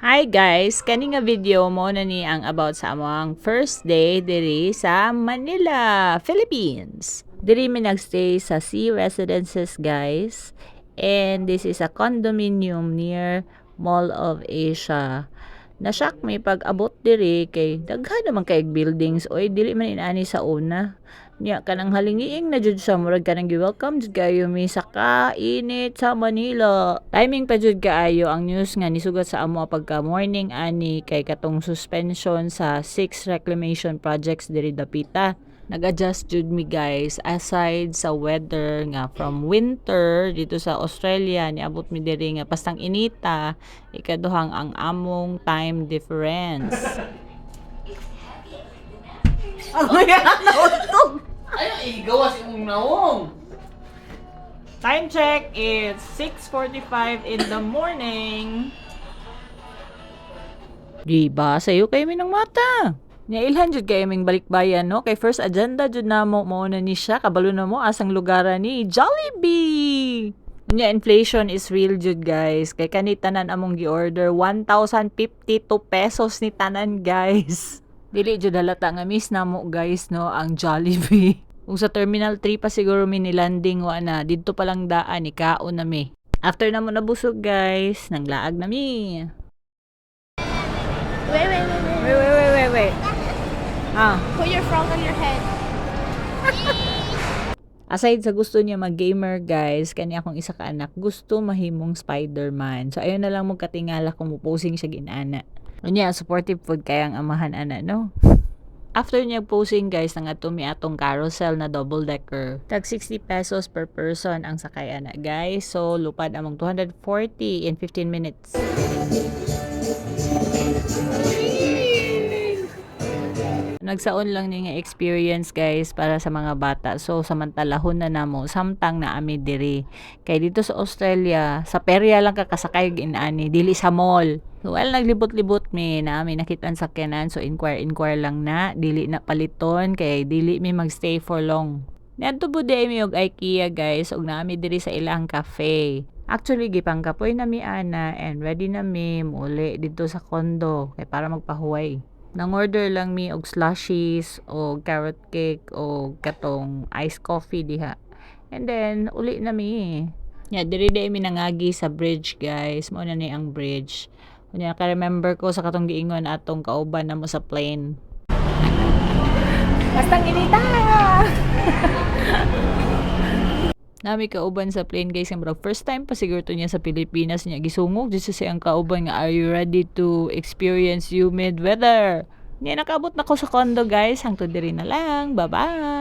Hi guys, kani nga video mo na ni ang about sa among first day diri sa Manila, Philippines. Diri mi nagstay sa Sea Residences guys, and this is a condominium near Mall of Asia. Nashock may pag-abot diri kay daghan naman kay buildings oy dili man inani sa una. Nya kanang halingiing na jud sa murag kanang gi-welcome jud kayo mi sa kainit sa Manila. Timing pa jud kaayo ang news nga nisugat sa amo pagka morning ani kay katong suspension sa 6 reclamation projects diri dapita. Nag-adjust jud mi guys aside sa weather nga from winter dito sa Australia niabot mi diri nga pastang inita ikaduhang ang among time difference. Ang mga nautog. Ay, gawas yung naong. Time check is 6:45 in the morning. Diba, sayo kayo min ng mata. Nya ilhan jud kay aming balikbayan no kay first agenda jud namo mao na ni siya kabalo na mo asang lugaran ni Jollibee. Nya inflation is real jud guys kay kani tanan among gi-order 1,052 pesos ni tanan guys. Dili jud halata nga miss namo guys no ang Jollibee. Kung sa Terminal 3 pa siguro mi nilanding wa na didto pa lang daan ni kaon na mi. After namo nabusog guys, nanglaag na mi. Wait. Put your frog on your head. Aside sa gusto niya mag-gamer guys, kani akong isa ka anak, gusto mahimong Spider-Man. So ayun na lang mo katingala kung muposing siya ginana. Unya, supportive food kaya ang amahan ana, no? After niya posing guys, nang atumi atong carousel na double decker. Tag 60 pesos per person ang sakay ana guys. So lupad among 240 in 15 minutes. Nagsaon lang ni nga experience guys para sa mga bata. So samantalahon na namo samtang na ami diri. Kay dito sa Australia, sa perya lang ka kasakay ginani, dili sa mall. So while naglibot-libot mi na ami nakitaan sa sakyanan, so inquire lang na, dili na paliton kay dili mi magstay for long. Nadto bude mi og IKEA guys ug naami diri sa ilang cafe. Actually gipangkapoy na mi ana and ready na mi muli dito sa condo kay para magpahuway. Nang-order lang mi og slushies o carrot cake o katong iced coffee diha. And then uli na mi. Diri mi nangagi sa bridge guys. Mao na ni ang bridge. Unya ka remember ko sa katong giingon atong kauban namo sa plane. Bastang inita. Nami kauban sa plane guys nga first time pa siguro to niya sa Pilipinas niya gisungog jud sa ang kauban nga are you ready to experience humid weather. Niya nakabot na ko sa condo guys hangtod diri na lang. Bye bye.